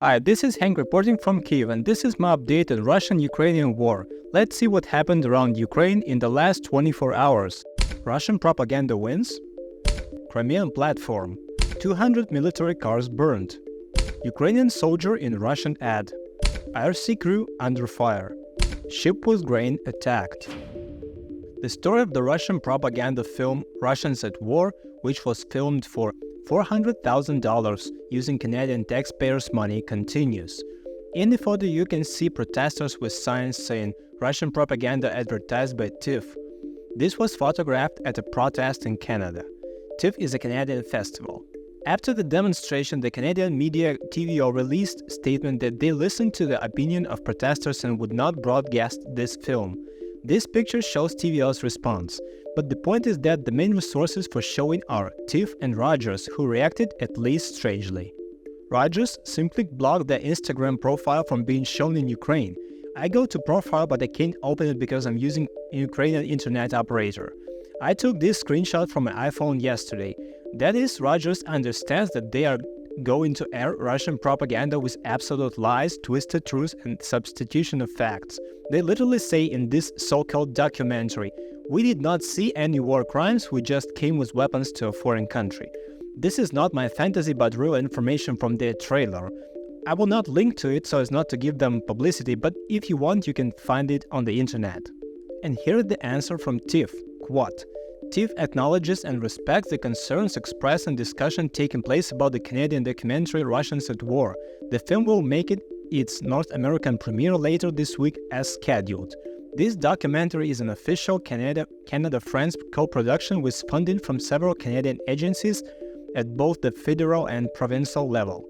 Hi, this is Hank reporting from Kyiv, and this is my update on Russian-Ukrainian war. Let's see what happened around Ukraine in the last 24 hours. Russian propaganda wins. Crimean platform. 200 military cars burned. Ukrainian soldier in Russian ad. IRC crew under fire. Ship with grain attacked. The story of the Russian propaganda film Russians at War, which was filmed for $400,000 using Canadian taxpayers' money, continues. In the photo you can see protesters with signs saying Russian propaganda advertised by TIFF. This was photographed at a protest in Canada. TIFF is a Canadian festival. After the demonstration, the Canadian media TVO released a statement that they listened to the opinion of protesters and would not broadcast this film. This picture shows TVO's response, but the point is that the main resources for showing are TIFF and Rogers, who reacted at least strangely. Rogers simply blocked their Instagram profile from being shown in Ukraine. I go to profile but I can't open it because I'm using a Ukrainian internet operator. I took this screenshot from my iPhone yesterday. That is, Rogers understands that they are going to air Russian propaganda with absolute lies, twisted truths, and substitution of facts. They literally say in this so-called documentary, "We did not see any war crimes, we just came with weapons to a foreign country." This is not my fantasy but real information from their trailer. I will not link to it so as not to give them publicity, but if you want you can find it on the internet. And here is the answer from TIFF, quote, TIFF acknowledges and respects the concerns expressed in discussion taking place about the Canadian documentary Russians at War. The film will make its North American premiere later this week as scheduled. This documentary is an official Canada-France co-production with funding from several Canadian agencies at both the federal and provincial level.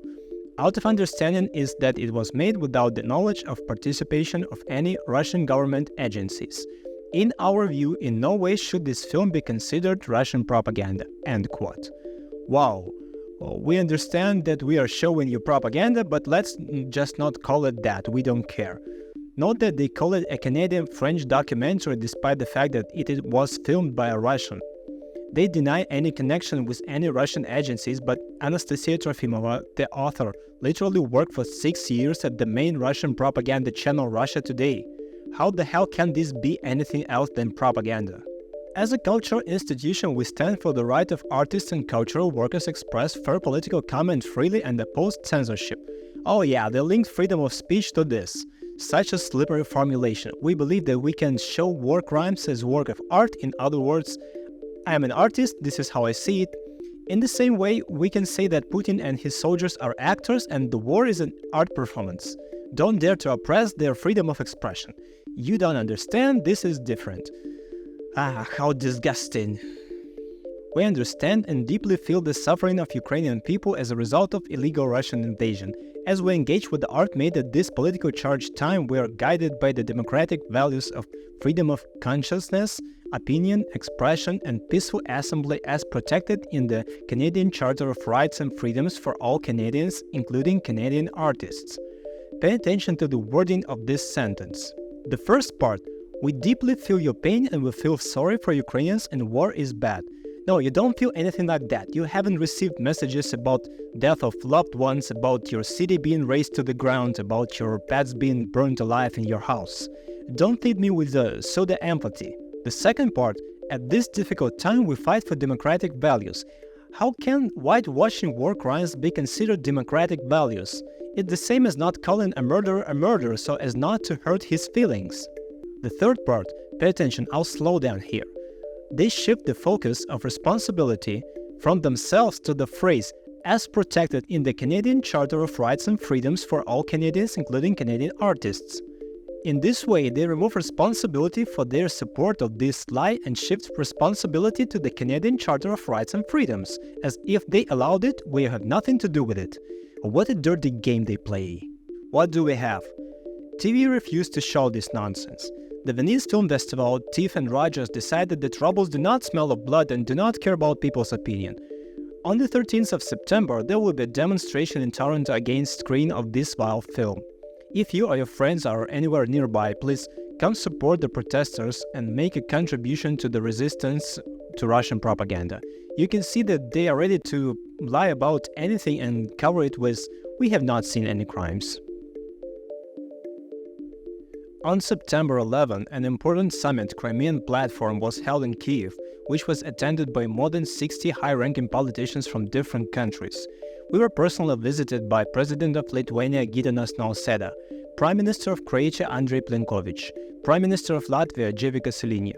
Out of understanding is that it was made without the knowledge of participation of any Russian government agencies. In our view, in no way should this film be considered Russian propaganda, end quote. Wow, we understand that we are showing you propaganda, but let's just not call it that, we don't care. Note that they call it a Canadian-French documentary despite the fact that it was filmed by a Russian. They deny any connection with any Russian agencies, but Anastasia Trofimova, the author, literally worked for 6 years at the main Russian propaganda channel Russia Today. How the hell can this be anything else than propaganda? As a cultural institution, we stand for the right of artists and cultural workers express fair political comment freely and oppose censorship. Oh yeah, they linked freedom of speech to this. Such a slippery formulation. We believe that we can show war crimes as work of art. In other words, I am an artist, this is how I see it. In the same way, we can say that Putin and his soldiers are actors and the war is an art performance. Don't dare to oppress their freedom of expression. You don't understand, this is different. Ah, how disgusting. We understand and deeply feel the suffering of Ukrainian people as a result of illegal Russian invasion. As we engage with the art made at this politically charged time, we are guided by the democratic values of freedom of consciousness, opinion, expression, and peaceful assembly as protected in the Canadian Charter of Rights and Freedoms for all Canadians, including Canadian artists. Pay attention to the wording of this sentence. The first part, we deeply feel your pain and we feel sorry for Ukrainians and war is bad. No, you don't feel anything like that. You haven't received messages about death of loved ones, about your city being razed to the ground, about your pets being burned alive in your house. Don't lead me with pseudo empathy. The second part, at this difficult time we fight for democratic values. How can whitewashing war crimes be considered democratic values? It's the same as not calling a murderer so as not to hurt his feelings. The third part, pay attention, I'll slow down here. They shift the focus of responsibility from themselves to the phrase, as protected in the Canadian Charter of Rights and Freedoms for all Canadians, including Canadian artists. In this way, they remove responsibility for their support of this lie and shift responsibility to the Canadian Charter of Rights and Freedoms, as if they allowed it, we have nothing to do with it. What a dirty game they play. What do we have? TV refused to show this nonsense. The Venice Film Festival, TIFF and Rogers decided that rebels do not smell of blood and do not care about people's opinion. On the 13th of September, there will be a demonstration in Toronto against screening of this vile film. If you or your friends are anywhere nearby, please come support the protesters and make a contribution to the resistance to Russian propaganda. You can see that they are ready to lie about anything and cover it with We have not seen any crimes. On September 11, an important summit, Crimean platform, was held in Kyiv, which was attended by more than 60 high-ranking politicians from different countries. We were personally visited by President of Lithuania Gitanas Nausėda, Prime Minister of Croatia Andrej Plenković, Prime Minister of Latvia Jevika Siliņa.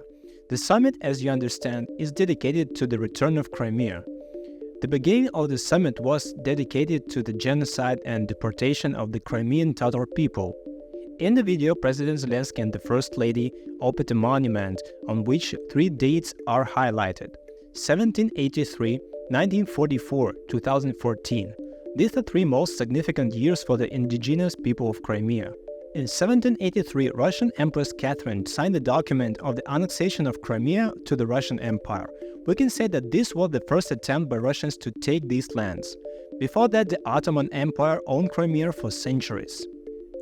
The summit, as you understand, is dedicated to the return of Crimea. The beginning of the summit was dedicated to the genocide and deportation of the Crimean Tatar people. In the video, President Zelensky and the First Lady opened a monument on which 3 dates are highlighted: 1783, 1944, 2014. These are 3 most significant years for the indigenous people of Crimea. In 1783, Russian Empress Catherine signed the document of the annexation of Crimea to the Russian Empire. We can say that this was the first attempt by Russians to take these lands. Before that, the Ottoman Empire owned Crimea for centuries.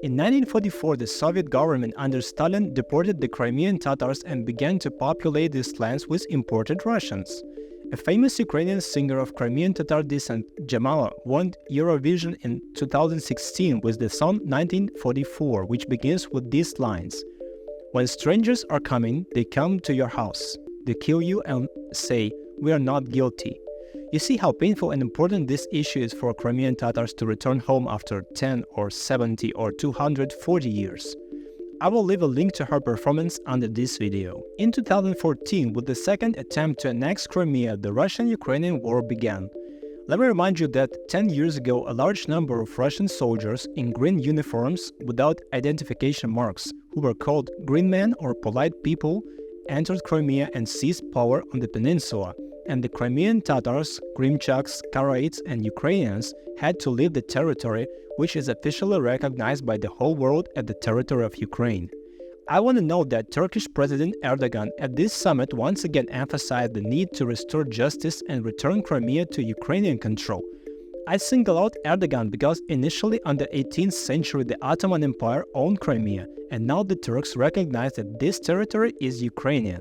In 1944, the Soviet government under Stalin deported the Crimean Tatars and began to populate these lands with imported Russians. A famous Ukrainian singer of Crimean Tatar descent, Jamala, won Eurovision in 2016 with the song 1944, which begins with these lines: "When strangers are coming, they come to your house. They kill you and say, 'We are not guilty.'" You see how painful and important this issue is for Crimean Tatars to return home after 10 or 70 or 240 years. I will leave a link to her performance under this video. In 2014, with the second attempt to annex Crimea, the Russian-Ukrainian war began. Let me remind you that 10 years ago, a large number of Russian soldiers in green uniforms without identification marks, who were called green men or polite people, entered Crimea and seized power on the peninsula, and the Crimean Tatars, Krimchaks, Karaites and Ukrainians had to leave the territory, which is officially recognized by the whole world as the territory of Ukraine. I want to note that Turkish President Erdogan at this summit once again emphasized the need to restore justice and return Crimea to Ukrainian control. I single out Erdogan because initially on the 18th century the Ottoman Empire owned Crimea, and now the Turks recognize that this territory is Ukrainian.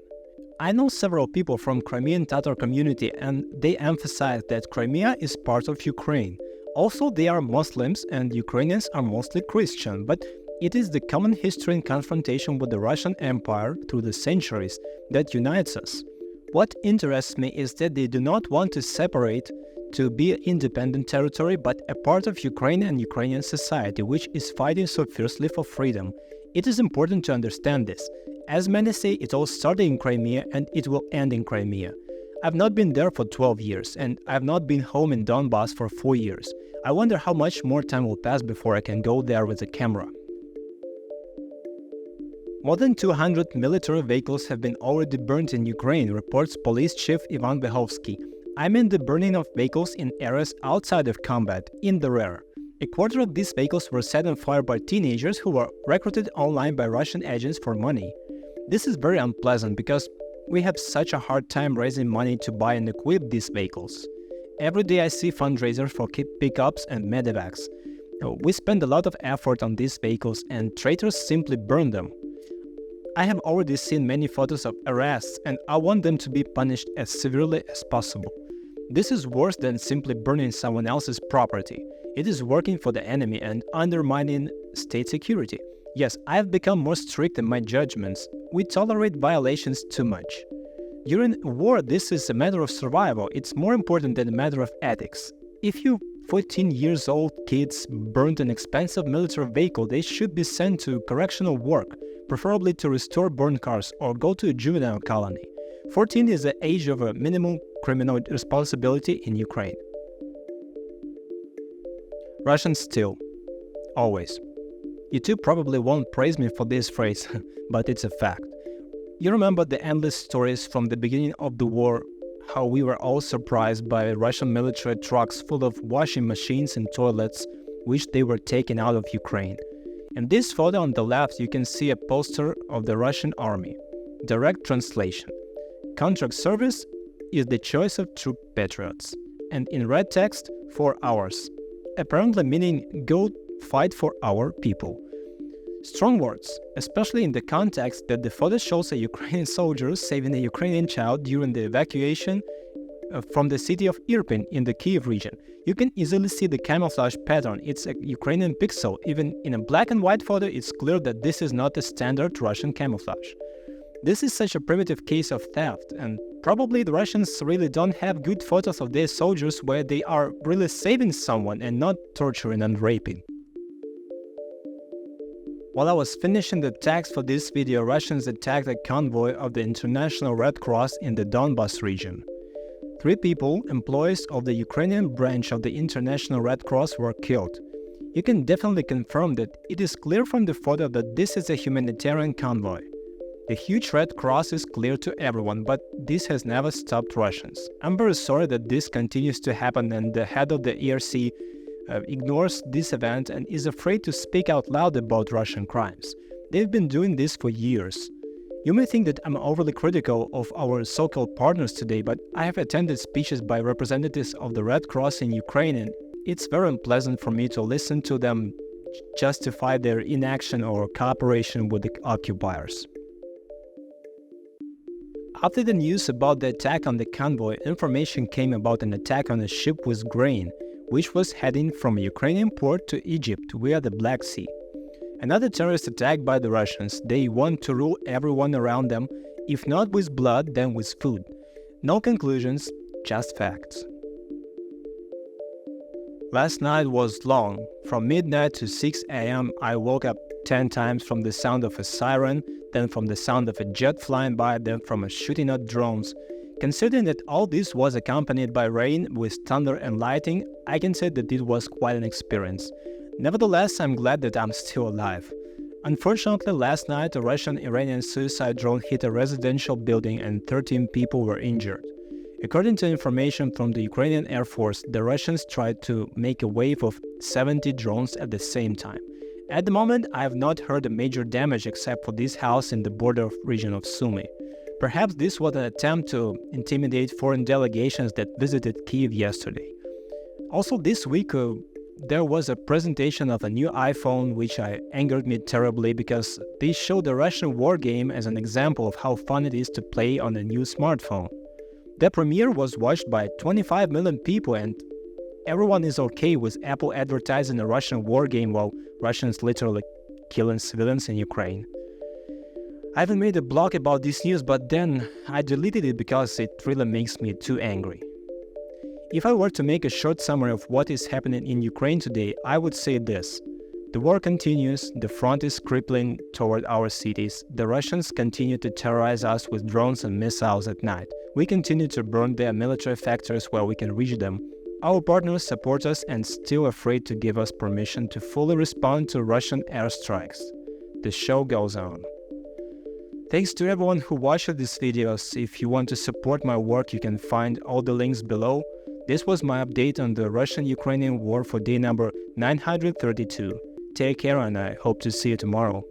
I know several people from Crimean Tatar community and they emphasize that Crimea is part of Ukraine. Also, they are Muslims and Ukrainians are mostly Christian, but it is the common history and confrontation with the Russian Empire through the centuries that unites us. What interests me is that they do not want to separate to be an independent territory, but a part of Ukraine and Ukrainian society, which is fighting so fiercely for freedom. It is important to understand this. As many say, it all started in Crimea and it will end in Crimea. I've not been there for 12 years and I've not been home in Donbass for 4 years. I wonder how much more time will pass before I can go there with a camera. More than 200 military vehicles have been already burned in Ukraine, reports Police Chief Ivan Behovsky. I mean the burning of vehicles in areas outside of combat, in the rear. A quarter of these vehicles were set on fire by teenagers who were recruited online by Russian agents for money. This is very unpleasant because we have such a hard time raising money to buy and equip these vehicles. Every day I see fundraisers for pickups and medevacs. We spend a lot of effort on these vehicles and traitors simply burn them. I have already seen many photos of arrests and I want them to be punished as severely as possible. This is worse than simply burning someone else's property. It is working for the enemy and undermining state security. Yes, I have become more strict in my judgments. We tolerate violations too much. During war, this is a matter of survival. It's more important than a matter of ethics. If you 14-year-old kids burned an expensive military vehicle, they should be sent to correctional work, preferably to restore burned cars or go to a juvenile colony. 14 is the age of a minimum criminal responsibility in Ukraine. Russians steal. Always. You too probably won't praise me for this phrase, but it's a fact. You remember the endless stories from the beginning of the war, how we were all surprised by Russian military trucks full of washing machines and toilets, which they were taken out of Ukraine. In this photo on the left, you can see a poster of the Russian army. Direct translation. Contract service is the choice of true patriots. And in red text, for ours. Apparently meaning go fight for our people. Strong words, especially in the context that the photo shows a Ukrainian soldier saving a Ukrainian child during the evacuation from the city of Irpin in the Kyiv region. You can easily see the camouflage pattern. It's a Ukrainian pixel. Even in a black and white photo, it's clear that this is not a standard Russian camouflage. This is such a primitive case of theft, and probably the Russians really don't have good photos of their soldiers where they are really saving someone and not torturing and raping. While I was finishing the text for this video, Russians attacked a convoy of the International Red Cross in the Donbas region. 3 people, employees of the Ukrainian branch of the International Red Cross, were killed. You can definitely confirm that it is clear from the photo that this is a humanitarian convoy. The huge Red Cross is clear to everyone, but this has never stopped Russians. I'm very sorry that this continues to happen, and the head of the ERC ignores this event and is afraid to speak out loud about Russian crimes. They've been doing this for years. You may think that I'm overly critical of our so-called partners today, but I have attended speeches by representatives of the Red Cross in Ukraine, and it's very unpleasant for me to listen to them justify their inaction or cooperation with the occupiers. After the news about the attack on the convoy, information came about an attack on a ship with grain, which was heading from a Ukrainian port to Egypt via the Black Sea. Another terrorist attack by the Russians. They want to rule everyone around them, if not with blood, then with food. No conclusions, just facts. Last night was long. From midnight to 6 a.m. I woke up 10 times from the sound of a siren, then from the sound of a jet flying by, then from a shooting at drones. Considering that all this was accompanied by rain with thunder and lightning, I can say that it was quite an experience. Nevertheless, I'm glad that I'm still alive. Unfortunately, last night a Russian-Iranian suicide drone hit a residential building and 13 people were injured. According to information from the Ukrainian Air Force, the Russians tried to make a wave of 70 drones at the same time. At the moment, I have not heard a major damage except for this house in the border region of Sumy. Perhaps this was an attempt to intimidate foreign delegations that visited Kyiv yesterday. Also this week, there was a presentation of a new iPhone which angered me terribly because they showed the Russian war game as an example of how fun it is to play on a new smartphone. The premiere was watched by 25 million people and everyone is okay with Apple advertising a Russian war game while Russians literally killing civilians in Ukraine. I haven't made a blog about this news, but then I deleted it because it really makes me too angry. If I were to make a short summary of what is happening in Ukraine today, I would say this. The war continues, the front is crippling toward our cities, the Russians continue to terrorize us with drones and missiles at night. We continue to burn their military factories where we can reach them. Our partners support us and still afraid to give us permission to fully respond to Russian airstrikes. The show goes on. Thanks to everyone who watched these videos. If you want to support my work, you can find all the links below. This was my update on the Russian-Ukrainian war for day number 932. Take care and I hope to see you tomorrow.